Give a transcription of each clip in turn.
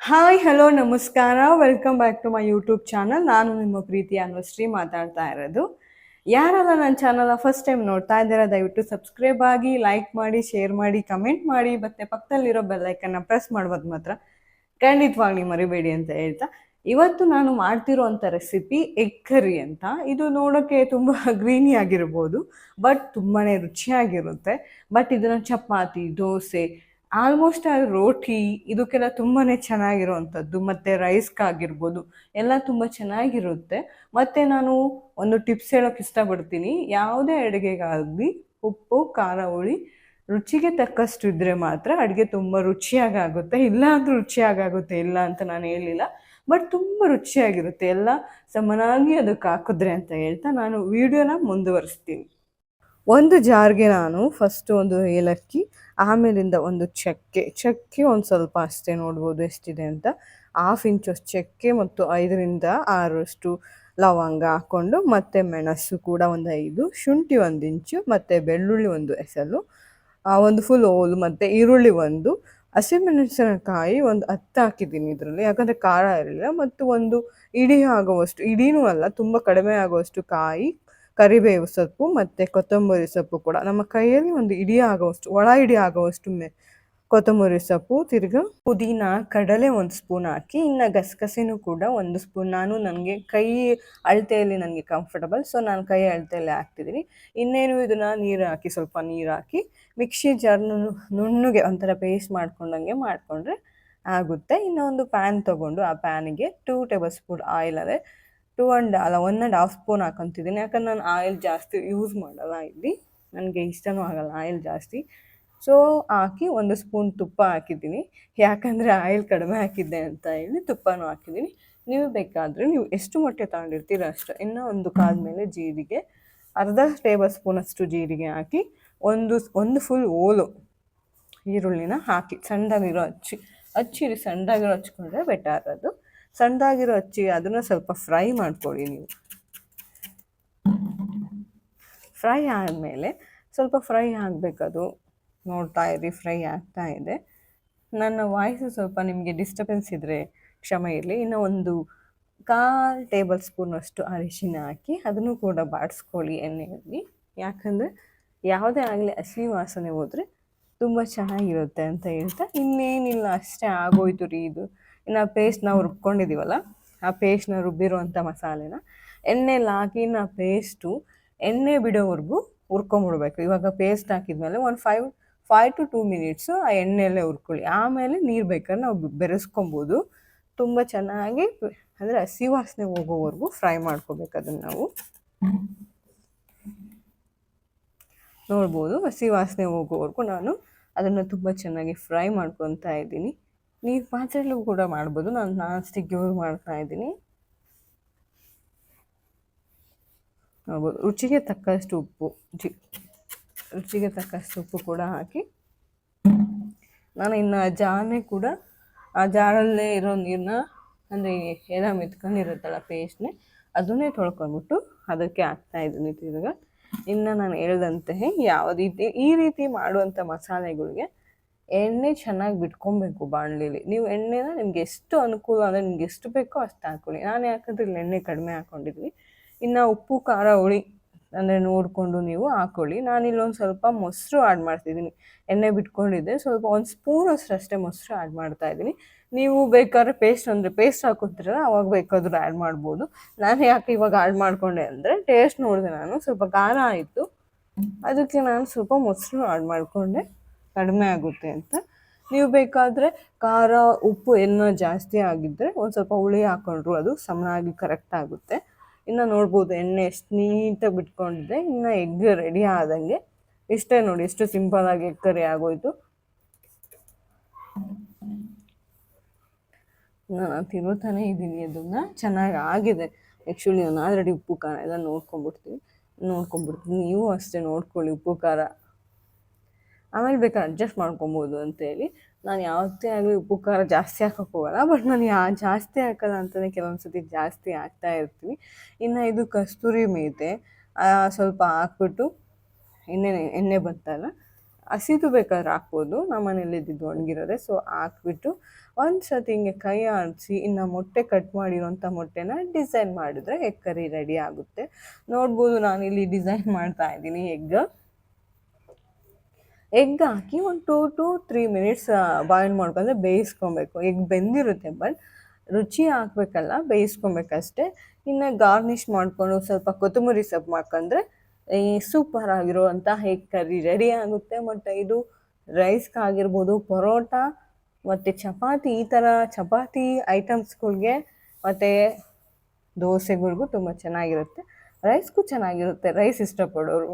Hi hello ನಮಸ್ಕಾರ welcome back to my YouTube channel. ನಾನು ನಿಮ್ಮ ಪ್ರೀತಿ ಅನ್ವಶ್ರೀ ಮಾತಾಡ್ತಾ ಇರೋದು. ಯಾರೆಲ್ಲ ನನ್ನ ಚಾನಲ್ನ ಫಸ್ಟ್ ಟೈಮ್ ನೋಡ್ತಾ ಇದ್ದೀರಾ ದಯವಿಟ್ಟು ಸಬ್ಸ್ಕ್ರೈಬ್ ಆಗಿ, ಲೈಕ್ ಮಾಡಿ, ಶೇರ್ ಮಾಡಿ, ಕಮೆಂಟ್ ಮಾಡಿ, ಮತ್ತು ಪಕ್ಕದಲ್ಲಿರೋ ಬೆಲ್ಲೈಕನ್ನ ಪ್ರೆಸ್ ಮಾಡೋದು ಮಾತ್ರ ಖಂಡಿತವಾಗ್ಲಿ ಮರಿಬೇಡಿ ಅಂತ ಹೇಳ್ತಾ, ಇವತ್ತು ನಾನು ಮಾಡ್ತಿರೋಂಥ ರೆಸಿಪಿ ಎಗ್ ಕರಿ ಅಂತ. ಇದು ನೋಡೋಕ್ಕೆ ತುಂಬ ಗ್ರೀನಿ ಆಗಿರ್ಬೋದು, ಬಟ್ ತುಂಬಾ ರುಚಿಯಾಗಿರುತ್ತೆ. ಬಟ್ ಇದನ್ನು ಚಪಾತಿ, ದೋಸೆ, ಆಲ್ಮೋಸ್ಟ್ ಆ ರೋಟಿ ಇದಕ್ಕೆಲ್ಲ ತುಂಬಾ ಚೆನ್ನಾಗಿರುವಂಥದ್ದು, ಮತ್ತು ರೈಸ್ಗಾಗಿರ್ಬೋದು ಎಲ್ಲ ತುಂಬ ಚೆನ್ನಾಗಿರುತ್ತೆ. ಮತ್ತು ನಾನು ಒಂದು ಟಿಪ್ಸ್ ಹೇಳೋಕ್ಕೆ ಇಷ್ಟಪಡ್ತೀನಿ. ಯಾವುದೇ ಅಡುಗೆಗಾಗಲಿ ಉಪ್ಪು, ಖಾರ, ಹುಳಿ ರುಚಿಗೆ ತಕ್ಕಷ್ಟು ಇದ್ದರೆ ಮಾತ್ರ ಅಡುಗೆ ತುಂಬ ರುಚಿಯಾಗುತ್ತೆ. ಇಲ್ಲ ಅಂದರೂ ರುಚಿಯಾಗುತ್ತೆ, ಇಲ್ಲ ಅಂತ ನಾನು ಹೇಳಿಲ್ಲ, ಬಟ್ ತುಂಬ ರುಚಿಯಾಗಿರುತ್ತೆ ಎಲ್ಲ ಸಮನಾಗಿ ಅದಕ್ಕೆ ಹಾಕಿದ್ರೆ ಅಂತ ಹೇಳ್ತಾ ನಾನು ವಿಡಿಯೋನ ಮುಂದುವರಿಸ್ತೀನಿ. ಒಂದು ಜಾರ್ಗೆ ನಾನು ಫಸ್ಟು ಒಂದು ಏಲಕ್ಕಿ, ಆಮೇಲಿಂದ ಒಂದು ಚಕ್ಕೆ ಒಂದು ಸ್ವಲ್ಪ ಅಷ್ಟೇ, ನೋಡ್ಬೋದು ಎಷ್ಟಿದೆ ಅಂತ, 1/2 ಇಂಚಷ್ಟು ಚಕ್ಕೆ ಮತ್ತು 5ರಿಂದ 6 ಲವಂಗ ಹಾಕ್ಕೊಂಡು, ಮತ್ತು ಮೆಣಸು ಕೂಡ ಒಂದು 5, ಶುಂಠಿ 1 ಇಂಚು, ಮತ್ತು ಬೆಳ್ಳುಳ್ಳಿ ಒಂದು ಎಸಲು, ಒಂದು ಫುಲ್ ಹೋಲು, ಮತ್ತು ಈರುಳ್ಳಿ ಒಂದು, ಹಸಿಮೆಣಸಿನಕಾಯಿ ಒಂದು 10 ಹಾಕಿದ್ದೀನಿ ಇದರಲ್ಲಿ, ಯಾಕಂದರೆ ಖಾರ ಇರಲಿಲ್ಲ, ಮತ್ತು ಒಂದು ಇಡೀ ಆಗುವಷ್ಟು, ಇಡೀನೂ ಅಲ್ಲ ತುಂಬ ಕಡಿಮೆ ಆಗುವಷ್ಟು ಕಾಯಿ, ಕರಿಬೇವು ಸೊಪ್ಪು, ಮತ್ತು ಕೊತ್ತಂಬರಿ ಸೊಪ್ಪು ಕೂಡ ನಮ್ಮ ಕೈಯಲ್ಲಿ ಒಂದು ಇಡೀ ಆಗುವಷ್ಟು, ಒಳ ಇಡೀ ಆಗುವಷ್ಟು ಕೊತ್ತಂಬರಿ ಸೊಪ್ಪು, ತಿರ್ಗಾ ಪುದೀನ, ಕಡಲೆ 1 ಸ್ಪೂನ್ ಹಾಕಿ, ಇನ್ನು ಗಸಗಸೆನೂ ಕೂಡ 1 ಸ್ಪೂನ್. ನಾನು ನನಗೆ ಕೈ ಅಳತೆಯಲ್ಲಿ ನನಗೆ ಕಂಫರ್ಟಬಲ್, ಸೊ ನಾನು ಕೈ ಅಳತೆಯಲ್ಲೇ ಹಾಕ್ತಿದ್ದೀನಿ. ಇನ್ನೇನು ಇದನ್ನು ನೀರು ಹಾಕಿ, ಸ್ವಲ್ಪ ನೀರು ಹಾಕಿ ಮಿಕ್ಸಿ ಜಾರ್ನು ನುಣ್ಣಗೆ ಒಂಥರ ಪೇಸ್ಟ್ ಮಾಡ್ಕೊಂಡಂಗೆ ಮಾಡಿಕೊಂಡ್ರೆ ಆಗುತ್ತೆ. ಇನ್ನೂ ಒಂದು ಪ್ಯಾನ್ ತೊಗೊಂಡು ಆ ಪ್ಯಾನಿಗೆ 2 ಟೇಬಲ್ ಸ್ಪೂನ್ ಆಯಿಲ್, ಅದೇ 1.5 ಸ್ಪೂನ್ ಹಾಕೊತಿದ್ದೀನಿ, ಯಾಕಂದ್ರೆ ನಾನು ಆಯಿಲ್ ಜಾಸ್ತಿ ಯೂಸ್ ಮಾಡಲ್ಲ ಇಲ್ಲಿ, ನನಗೆ ಇಷ್ಟನೂ ಆಗಲ್ಲ ಆಯಿಲ್ ಜಾಸ್ತಿ. ಸೊ ಹಾಕಿ 1 ಸ್ಪೂನ್ ತುಪ್ಪ ಹಾಕಿದ್ದೀನಿ, ಯಾಕಂದರೆ ಆಯಿಲ್ ಕಡಿಮೆ ಹಾಕಿದ್ದೆ ಅಂತ ಹೇಳಿ ತುಪ್ಪನೂ ಹಾಕಿದ್ದೀನಿ. ನೀವು ಬೇಕಾದರೆ ನೀವು ಎಷ್ಟು ಮೊಟ್ಟೆ ತಗೊಂಡಿರ್ತೀರ ಅಷ್ಟು. ಇನ್ನು ಒಂದು ಕಾದ್ಮೇಲೆ ಜೀರಿಗೆ, ಅರ್ಧ ಟೇಬಲ್ ಸ್ಪೂನಷ್ಟು ಜೀರಿಗೆ ಹಾಕಿ, ಒಂದು ಫುಲ್ ಓಲು ಈರುಳ್ಳಿನ ಹಾಕಿ ಸಣ್ಣದಾಗಿರೋ ಹಚ್ಚಿರಿ, ಸಣ್ಣದಾಗಿರೋ ಹಚ್ಕೊಂಡ್ರೆ ಬೆಟರ್. ಅದು ಸಣ್ಣದಾಗಿರೋ ಹಚ್ಚಿ ಅದನ್ನು ಸ್ವಲ್ಪ ಫ್ರೈ ಮಾಡ್ಕೊಳ್ಳಿ ನೀವು. ಫ್ರೈ ಆದಮೇಲೆ ಸ್ವಲ್ಪ ಫ್ರೈ ಆಗಬೇಕದು, ನೋಡ್ತಾ ಇರಿ ಫ್ರೈ ಆಗ್ತಾ ಇದೆ. ನನ್ನ ವಾಯ್ಸು ಸ್ವಲ್ಪ ನಿಮಗೆ ಡಿಸ್ಟರ್ಬೆನ್ಸ್ ಇದ್ದರೆ ಕ್ಷಮೆ ಇರಲಿ. ಇನ್ನು ಒಂದು 1/4 ಟೇಬಲ್ ಸ್ಪೂನಷ್ಟು ಅರಿಶಿನ ಹಾಕಿ ಅದನ್ನು ಕೂಡ ಬಾಡಿಸ್ಕೊಳ್ಳಿ ಎಣ್ಣೆಯಲ್ಲಿ, ಯಾಕಂದರೆ ಯಾವುದೇ ಆಗಲಿ ಹಸಿ ವಾಸನೆ ಹೋದರೆ ತುಂಬ ಚೆನ್ನಾಗಿರುತ್ತೆ ಅಂತ ಹೇಳ್ತಾ, ಇನ್ನೇನಿಲ್ಲ ಅಷ್ಟೇ, ಆಗೋಯ್ತು ರೀ ಇದು. ಇನ್ನು ಪೇಸ್ಟ್ ನಾವು ರುಬ್ಕೊಂಡಿದ್ದೀವಲ್ಲ, ಆ ಪೇಸ್ಟ್ನ ರುಬ್ಬಿರುವಂಥ ಮಸಾಲೆನ ಎಣ್ಣೆಯಲ್ಲಿ ಹಾಕಿ ಆ ಪೇಸ್ಟು ಎಣ್ಣೆ ಬಿಡೋವರೆಗೂ ಹುರ್ಕೊಂಬಿಡ್ಬೇಕು. ಇವಾಗ ಪೇಸ್ಟ್ ಹಾಕಿದ್ಮೇಲೆ ಒಂದು 5 to 2 ಮಿನಿಟ್ಸು ಆ ಎಣ್ಣೆಯಲ್ಲೇ ಹುರ್ಕೊಳ್ಳಿ. ಆಮೇಲೆ ನೀರು ಬೇಕಾದ್ರೆ ನಾವು ಬೆರೆಸ್ಕೊಬೋದು. ತುಂಬ ಚೆನ್ನಾಗಿ ಅಂದರೆ ಹಸಿ ವಾಸನೆ ಹೋಗೋವರೆಗೂ ಫ್ರೈ ಮಾಡ್ಕೋಬೇಕು ಅದನ್ನು ನಾವು. ನೋಡ್ಬೋದು ಹಸಿ ವಾಸನೆ ಹೋಗೋವರೆಗೂ ನಾನು ಅದನ್ನು ತುಂಬ ಚೆನ್ನಾಗಿ ಫ್ರೈ ಮಾಡ್ಕೊತಾ ಇದ್ದೀನಿ. ನೀವು ಪಾತ್ರೆಯಲ್ಲೂ ಕೂಡ ಮಾಡ್ಬೋದು, ನಾನು ನಾನ್ ಸ್ಟಿಕ್ ಯೂಸ್ ಮಾಡ್ತಾ ಇದ್ದೀನಿ. ನೋಡ್ಬೋದು ರುಚಿಗೆ ತಕ್ಕಷ್ಟು ಉಪ್ಪು ಕೂಡ ಹಾಕಿ, ನಾನು ಇನ್ನು ಜಾರನ್ನೇ ಕೂಡ ಆ ಜಾರಲ್ಲೇ ಇರೋ ನೀರನ್ನ, ಅಂದರೆ ಎಲ್ಲ ಮೆತ್ಕೊಂಡಿರುತ್ತಲ್ಲ ಪೇಸ್ಟ್ನೇ, ಅದನ್ನೇ ತೊಳ್ಕೊಂಡ್ಬಿಟ್ಟು ಅದಕ್ಕೆ ಹಾಕ್ತಾಯಿದ್ದೀನಿ ತಿರ್ಗ. ಇನ್ನು ನಾನು ಹೇಳ್ದಂತೆ ಈ ರೀತಿ ಮಾಡುವಂಥ ಮಸಾಲೆಗಳಿಗೆ ಎಣ್ಣೆ ಚೆನ್ನಾಗಿ ಬಿಟ್ಕೊಬೇಕು ಬಾಣಲಿಲಿ. ನೀವು ಎಣ್ಣೆನ ನಿಮ್ಗೆ ಎಷ್ಟು ಅನುಕೂಲ ಅಂದರೆ ನಿಮ್ಗೆ ಎಷ್ಟು ಬೇಕೋ ಅಷ್ಟು ಹಾಕ್ಕೊಳ್ಳಿ. ನಾನು ಯಾಕಂದರೆ ಇಲ್ಲಿ ಎಣ್ಣೆ ಕಡಿಮೆ ಹಾಕ್ಕೊಂಡಿದ್ವಿ. ಇನ್ನು ಉಪ್ಪು, ಖಾರ, ಹುಳಿ ಅಂದರೆ ನೋಡಿಕೊಂಡು ನೀವು ಹಾಕ್ಕೊಳ್ಳಿ. ನಾನಿಲ್ಲೊಂದು ಸ್ವಲ್ಪ ಮೊಸರು ಆ್ಯಡ್ ಮಾಡ್ತಿದ್ದೀನಿ, ಎಣ್ಣೆ ಬಿಟ್ಕೊಂಡಿದ್ದೆ, ಸ್ವಲ್ಪ 1 ಸ್ಪೂನಷ್ಟು ಅಷ್ಟೇ ಮೊಸರು ಆ್ಯಡ್ ಮಾಡ್ತಾಯಿದ್ದೀನಿ. ನೀವು ಬೇಕಾದ್ರೆ ಪೇಸ್ಟ್ ಹಾಕೋತೀರಲ್ಲ ಅವಾಗ ಬೇಕಾದರೂ ಆ್ಯಡ್ ಮಾಡ್ಬೋದು. ನಾನು ಯಾಕೆ ಇವಾಗ ಆ್ಯಡ್ ಮಾಡಿಕೊಂಡೆ ಅಂದರೆ ಟೇಸ್ಟ್ ನೋಡಿದೆ, ನಾನು ಸ್ವಲ್ಪ ಖಾರ ಆಯಿತು, ಅದಕ್ಕೆ ನಾನು ಸ್ವಲ್ಪ ಮೊಸರು ಆ್ಯಡ್ ಮಾಡಿಕೊಂಡೆ, ಕಡಿಮೆ ಆಗುತ್ತೆ ಅಂತ. ನೀವು ಬೇಕಾದರೆ ಖಾರ, ಉಪ್ಪು ಏನೋ ಜಾಸ್ತಿ ಆಗಿದ್ದರೆ ಒಂದು ಸ್ವಲ್ಪ ಹುಳಿ ಹಾಕ್ಕೊಂಡ್ರು ಅದು ಸಮನಾಗಿ ಕರೆಕ್ಟ್ ಆಗುತ್ತೆ. ಇನ್ನು ನೋಡ್ಬೋದು ಎಣ್ಣೆ ಎಷ್ಟು ನೀಟಾಗಿ ಬಿಟ್ಕೊಂಡಿದ್ದೆ. ಇನ್ನು ಎಗ್ ರೆಡಿ ಆದಂಗೆ. ಇಷ್ಟೇ ನೋಡಿ, ಎಷ್ಟು ಸಿಂಪಲಾಗಿ ಎಗ್ ಕರಿ ಆಗೋಯ್ತು. ನಾನು ತಿರುತ್ತಾನೇ ಇದ್ದೀನಿ, ಅದನ್ನು ಚೆನ್ನಾಗಿ ಆಗಿದೆ. ಆ್ಯಕ್ಚುಲಿ ನಾನು ಆಲ್ರೆಡಿ ಉಪ್ಪು ಖಾರ ಎಲ್ಲ ನೋಡ್ಕೊಂಬಿಡ್ತೀನಿ. ನೀವು ಅಷ್ಟೇ ನೋಡ್ಕೊಳ್ಳಿ ಉಪ್ಪು ಖಾರ, ಆಮೇಲೆ ಬೇಕಾದ್ರೆ ಅಡ್ಜಸ್ಟ್ ಮಾಡ್ಕೊಬೋದು ಅಂತೇಳಿ. ನಾನು ಯಾವತ್ತೇ ಆಗಲಿ ಉಪ್ಪು ಖಾರ ಜಾಸ್ತಿ ಹಾಕೋಕ್ಕೆ ಹೋಗಲ್ಲ, ಬಟ್ ನಾನು ಜಾಸ್ತಿ ಹಾಕೋಲ್ಲ ಅಂತಲೇ ಕೆಲವೊಂದು ಸತಿ ಜಾಸ್ತಿ ಹಾಕ್ತಾ ಇರ್ತೀನಿ. ಇನ್ನು ಇದು ಕಸ್ತೂರಿ ಮೇಥಿ ಸ್ವಲ್ಪ ಹಾಕ್ಬಿಟ್ಟು, ಎಣ್ಣೆ ಬಂತಲ್ಲ, ಹಸಿದು ಬೇಕಾದ್ರೆ ಹಾಕ್ಬೋದು, ನಮ್ಮ ಮನೇಲಿ ಇದ್ದಿದ್ದು ಒಣಗಿರೋದೆ, ಸೊ ಹಾಕ್ಬಿಟ್ಟು ಒಂದು ಸತಿ ಹಿಂಗೆ ಕೈ ಆಡಿಸಿ ಇನ್ನು ಮೊಟ್ಟೆ ಕಟ್ ಮಾಡಿರೋಂಥ ಮೊಟ್ಟೆನ ಡಿಸೈನ್ ಮಾಡಿದ್ರೆ ಎಗ್ ಕರಿ ರೆಡಿ ಆಗುತ್ತೆ. ನೋಡ್ಬೋದು ನಾನಿಲ್ಲಿ ಡಿಸೈನ್ ಮಾಡ್ತಾ ಇದ್ದೀನಿ ಎಗ್ ಹಾಕಿ ಒಂದು 2 to 3 ಮಿನಿಟ್ಸ್ ಬಾಯ್ಲ್ ಮಾಡ್ಕೊಂಡ್ರೆ ಬೇಯಿಸ್ಕೊಬೇಕು. ಎಗ್ ಬೆಂದಿರುತ್ತೆ, ಬಟ್ ರುಚಿ ಹಾಕ್ಬೇಕಲ್ಲ, ಬೇಯಿಸ್ಕೊಬೇಕಷ್ಟೆ. ಇನ್ನು ಗಾರ್ನಿಷ್ ಮಾಡಿಕೊಂಡು ಸ್ವಲ್ಪ ಕೊತ್ತಂಬರಿ ಸೊಪ್ಪು ಹಾಕೊಂಡ್ರೆ ಈ ಸೂಪರ್ ಆಗಿರುವಂಥ ಎಗ್ ಕರಿ ರೆಡಿ ಆಗುತ್ತೆ. ಮತ್ತು ಇದು ರೈಸ್ಗಾಗಿರ್ಬೋದು, ಪರೋಟ ಮತ್ತು ಚಪಾತಿ, ಈ ಥರ ಚಪಾತಿ ಐಟಮ್ಸ್ಗಳ್ಗೆ ಮತ್ತು ದೋಸೆಗಳಿಗೂ ತುಂಬ ಚೆನ್ನಾಗಿರುತ್ತೆ. ರೈಸ್ಗೂ ಚೆನ್ನಾಗಿರುತ್ತೆ, ರೈಸ್ ಇಷ್ಟಪಡೋರು.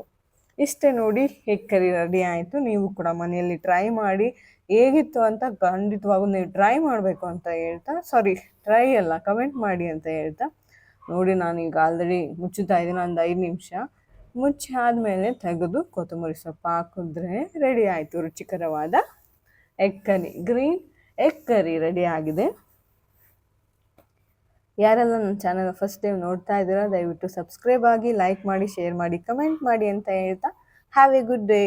ಇಷ್ಟೇ ನೋಡಿ, ಎಗ್ ಕರಿ ರೆಡಿ ಆಯಿತು. ನೀವು ಕೂಡ ಮನೆಯಲ್ಲಿ ಟ್ರೈ ಮಾಡಿ. ಹೇಗಿತ್ತು ಅಂತ ಖಂಡಿತವಾಗೂ ನೀವು ಟ್ರೈ ಮಾಡಬೇಕು ಅಂತ ಹೇಳ್ತಾ, ಟ್ರೈ ಅಲ್ಲ, ಕಮೆಂಟ್ ಮಾಡಿ ಅಂತ ಹೇಳ್ತಾ, ನೋಡಿ ನಾನೀಗ ಆಲ್ರೆಡಿ ಮುಚ್ಚುತ್ತಾ ಇದ್ದೀನಿ ಒಂದು 5 ನಿಮಿಷ. ಮುಚ್ಚಿ ಆದಮೇಲೆ ತೆಗೆದು ಕೊತ್ತಂಬರಿ ಸೊಪ್ಪು ಹಾಕಿದ್ರೆ ರೆಡಿ ಆಯಿತು ರುಚಿಕರವಾದ ಗ್ರೀನ್ ಎಗ್ ಕರಿ ರೆಡಿ ಆಗಿದೆ. ಯಾರೆಲ್ಲ ನನ್ನ ಚಾನಲ್ ಫಸ್ಟ್ ಟೈಮ್ ನೋಡ್ತಾ ಇದ್ದೀರಾ, ದಯವಿಟ್ಟು ಸಬ್ಸ್ಕ್ರೈಬ್ ಆಗಿ, ಲೈಕ್ ಮಾಡಿ, ಶೇರ್ ಮಾಡಿ, ಕಮೆಂಟ್ ಮಾಡಿ ಅಂತ ಹೇಳ್ತಾ, ಹ್ಯಾವ್ ಎ ಗುಡ್ ಡೇ.